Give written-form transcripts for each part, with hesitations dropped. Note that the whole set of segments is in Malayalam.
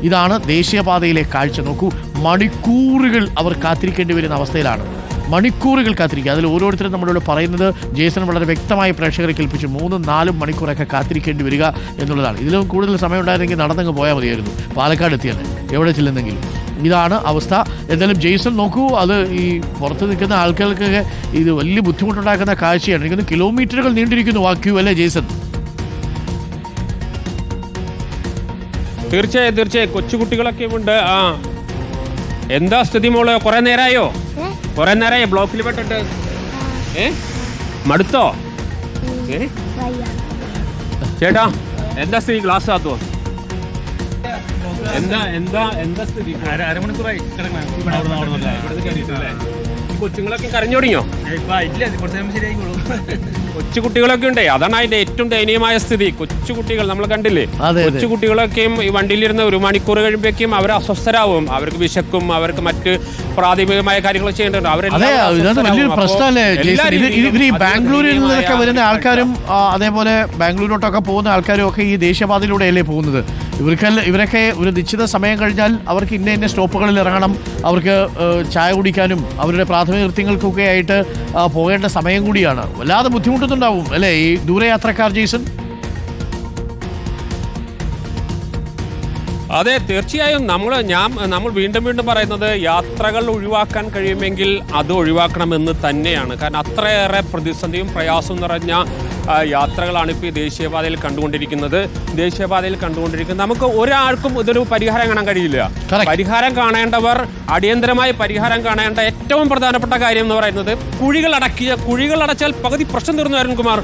ഇതാണ് ദേശീയപാതയിലെ കാഴ്ച. നോക്കൂ, മണിക്കൂറുകൾ അവർ കാത്തിരിക്കേണ്ടി വരുന്ന അവസ്ഥയിലാണ്. മണിക്കൂറുകൾ കാത്തിരിക്കുക. അതിൽ ഓരോരുത്തരും നമ്മളോട് പറയുന്നത് ജേസൺ വളരെ വ്യക്തമായി പ്രേക്ഷകരെ കേൾപ്പിച്ചു 3-4 മണിക്കൂറൊക്കെ കാത്തിരിക്കേണ്ടി വരിക എന്നുള്ളതാണ്. ഇതിലും കൂടുതൽ സമയം ഉണ്ടായിരുന്നെങ്കിൽ നടന്നങ്ങ് പോയാൽ മതിയായിരുന്നു, പാലക്കാട് എത്തിയാണ് എവിടെ ചെല്ലുന്നെങ്കിലും. ഇതാണ് അവസ്ഥ. എന്തായാലും ജെയ്സൺ നോക്കൂ, അത് ഈ പുറത്ത് നിൽക്കുന്ന ആൾക്കാർക്കൊക്കെ ഇത് വലിയ ബുദ്ധിമുട്ടുണ്ടാക്കുന്ന കാഴ്ചയാണ്. എനിക്കൊന്ന് കിലോമീറ്ററുകൾ നീണ്ടിരിക്കുന്നു ആ ക്യൂ, അല്ലേ ജെയ്സൺ? തീർച്ചയായും കൊച്ചുകുട്ടികളൊക്കെ ഉണ്ട്. എന്താ സ്ഥിതി മോള്? കുറെ നേരമായോ ബ്ലോക്കിൽ പെട്ടിട്ട്? മടുത്തോ? ചേട്ടാ എന്താ സ്ഥിതി? ക്ലാസ് ആത്തോ? എന്താ സ്ഥിതി? അരമണിക്കൂറായി കൊച്ചുങ്ങളൊക്കെ കരഞ്ഞു തുടങ്ങിയോ? കൊച്ചുകുട്ടികളൊക്കെ ഉണ്ടേ, അതാണ് അതിന്റെ ഏറ്റവും ദയനീയമായ സ്ഥിതി. കൊച്ചുകുട്ടികൾ നമ്മൾ കണ്ടില്ലേ, കൊച്ചുകുട്ടികളൊക്കെയും ഈ വണ്ടിയിലിരുന്ന് 1 മണിക്കൂർ കഴിയുമ്പോഴേക്കും അവർ അസ്വസ്ഥരാകും, അവർക്ക് വിശക്കും, അവർക്ക് മറ്റ് പ്രാഥമികമായ കാര്യങ്ങൾ ചെയ്യേണ്ടതുണ്ട്. വലിയൊരു പ്രശ്നമല്ലേ ഈ ബാംഗ്ലൂരിൽ നിന്നൊക്കെ വരുന്ന ആൾക്കാരും അതേപോലെ ബാംഗ്ലൂരിലോട്ടൊക്കെ പോകുന്ന ആൾക്കാരും ഒക്കെ ഈ ദേശീയപാതയിലൂടെയല്ലേ പോകുന്നത്. ഇവരൊക്കെ ഒരു നിശ്ചിത സമയം കഴിഞ്ഞാൽ അവർക്ക് ഇന്ന സ്റ്റോപ്പുകളിൽ ഇറങ്ങണം, അവർക്ക് ചായ കുടിക്കാനും അവരുടെ പ്രാഥമിക കൃത്യങ്ങൾക്കൊക്കെ ആയിട്ട് പോകേണ്ട സമയം കൂടിയാണ്. വല്ലാതെ ബുദ്ധിമുട്ടുന്നുണ്ടാവും അല്ലേ ഈ ദൂരയാത്രക്കാർ ജെയ്സൺ? അതെ, തീർച്ചയായും നമ്മൾ വീണ്ടും പറയുന്നത് യാത്രകൾ ഒഴിവാക്കാൻ കഴിയുമെങ്കിൽ അത് ഒഴിവാക്കണമെന്ന് തന്നെയാണ്. കാരണം അത്രയേറെ പ്രതിസന്ധിയും പ്രയാസവും നിറഞ്ഞ യാത്രകളാണ് ഇപ്പോൾ ഈ ദേശീയപാതയിൽ കണ്ടുകൊണ്ടിരിക്കുന്നത്. നമുക്ക് ഒരാൾക്കും ഇതൊരു പരിഹാരം കാണാൻ കഴിയില്ല. പരിഹാരം കാണേണ്ടവർ, അടിയന്തരമായി പരിഹാരം കാണേണ്ട ഏറ്റവും പ്രധാനപ്പെട്ട കാര്യം എന്ന് പറയുന്നത് കുഴികൾ അടച്ചാൽ പകുതി പ്രശ്നം തീർന്നു. അരുൺകുമാർ,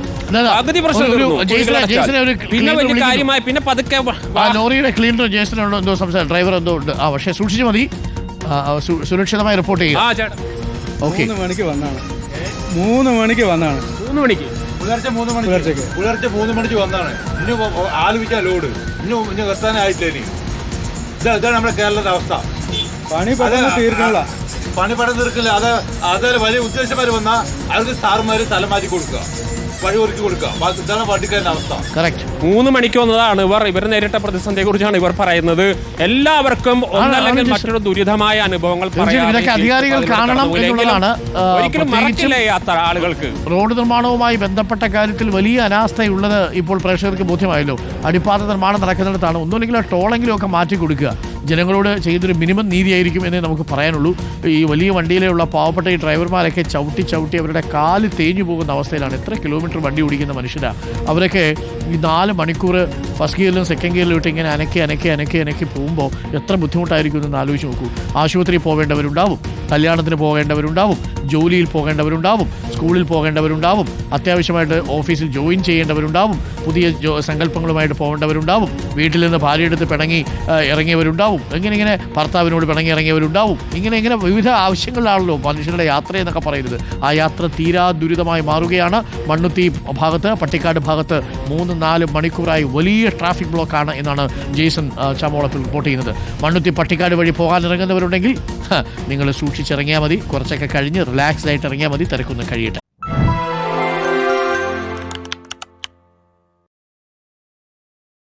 പകുതി പ്രശ്നം തീർന്നു. പിന്നെ വലിയ കാര്യമായി പിന്നെ പതുക്കെ ലോറിയുടെ ക്ലീനർ ജേസൺ എന്തോ സംസാരം, ഡ്രൈവർ എന്തോ ഉണ്ട്. പക്ഷേ സൂക്ഷിച്ചു മതി, സുരക്ഷിതമായി റിപ്പോർട്ട് ചെയ്യുക. 3 മണിക്ക് വന്നാണ്. 3 മണിക്ക് പുലർച്ചെ 3 മണിക്ക് വന്നാണ്. ഇനി ആലോചിക്കാൻ ലോഡ് ഇനി നിർത്താനായിട്ടില്ല. ഇതാണ് നമ്മുടെ കേരളത്തിന്റെ അവസ്ഥ. പണി പെട്ടെന്ന് തീർക്കില്ല. അത് വലിയ ഉദ്ദേശമാര് വന്നാൽ അവർക്ക് സാറുമാര് തലമാറ്റി കൊടുക്കുക, വഴി ഒരുക്കി കൊടുക്കുക. ഇതാണ് വണ്ടിക്കാരുടെ അവസ്ഥ. 3 മണിക്ക് വന്നതാണ് ഇവർ നേരിട്ട പ്രതിസന്ധിയെ കുറിച്ചാണ് ഇവർ പറയുന്നത്. എല്ലാവർക്കും ഒന്നല്ലെങ്കിൽ മറ്റൊരു ദുരിതമായ അനുഭവങ്ങൾ അധികാരികൾ കാണണം എന്നുള്ളതാണ്. ഒരിക്കലും മറക്കില്ല യാത്ര ആളുകൾക്ക്. റോഡ് നിർമ്മാണവുമായി ബന്ധപ്പെട്ട കാര്യത്തിൽ വലിയ അനാസ്ഥയുള്ളത് ഇപ്പോൾ പ്രേക്ഷകർക്ക് ബോധ്യമായല്ലോ. അടിപ്പാത നിർമ്മാണം നടക്കുന്നിടത്താണ് ഒന്നുമില്ലെങ്കിൽ ടോളെങ്കിലും ഒക്കെ മാറ്റി കൊടുക്കുക. ജനങ്ങളോട് ചെയ്തൊരു മിനിമം നീതിയായിരിക്കും എന്നേ നമുക്ക് പറയാനുള്ളൂ. ഈ വലിയ വണ്ടിയിലുള്ള പാവപ്പെട്ട ഈ ഡ്രൈവർമാരൊക്കെ ചവിട്ടി അവരുടെ കാല് തേഞ്ഞു പോകുന്ന അവസ്ഥയിലാണ്. എത്ര കിലോമീറ്റർ വണ്ടി ഓടിക്കുന്ന മനുഷ്യരാണ് അവരൊക്കെ. ഈ 4 മണിക്കൂർ ഫസ്റ്റ് ഗിയറിലും സെക്കൻഡ് ഗിയറിലും ഇട്ട് ഇങ്ങനെ അനക്കി പോകുമ്പോൾ എത്ര ബുദ്ധിമുട്ടായിരിക്കും എന്ന് ആലോചിച്ച് നോക്കൂ. ആശുപത്രിയിൽ പോകേണ്ടവരുണ്ടാവും, കല്യാണത്തിന് പോകേണ്ടവരുണ്ടാവും, ജോലിയിൽ പോകേണ്ടവരുണ്ടാവും, സ്കൂളിൽ പോകേണ്ടവരുണ്ടാവും, അത്യാവശ്യമായിട്ട് ഓഫീസിൽ ജോയിൻ ചെയ്യേണ്ടവരുണ്ടാവും, പുതിയ സങ്കല്പങ്ങളുമായിട്ട് പോകേണ്ടവരുണ്ടാവും, വീട്ടിൽ നിന്ന് ഭാര്യയെടുത്ത് പിണങ്ങി ഇറങ്ങിയവരുണ്ടാവും, ഇങ്ങനെ ഭർത്താവിനോട് പിണങ്ങി ഇറങ്ങിയവരുണ്ടാവും. ഇങ്ങനെ വിവിധ ആവശ്യങ്ങളിലാണല്ലോ മനുഷ്യരുടെ യാത്ര എന്നൊക്കെ പറയുന്നത്. ആ യാത്ര തീരാ ദുരിതമായി മാറുകയാണ്. മണ്ണുത്തി ഭാഗത്ത്, പട്ടിക്കാട് ഭാഗത്ത് 3-4 മണിക്കൂറായി വലിയ ട്രാഫിക് ബ്ലോക്കാണ് എന്നാണ് ജെയ്സൺ ചമോളത്തിൽ റിപ്പോർട്ട് ചെയ്യുന്നത്. മണ്ണുത്തി പട്ടിക്കാട് വഴി പോകാനിറങ്ങുന്നവരുണ്ടെങ്കിൽ നിങ്ങൾ സൂക്ഷിച്ചിറങ്ങിയാൽ മതി. കുറച്ചൊക്കെ കഴിഞ്ഞ് റിലാക്സ്ഡ് ആയിട്ട് ഇറങ്ങിയാൽ മതി. തിരക്കൊന്നും കഴിയട്ടെ.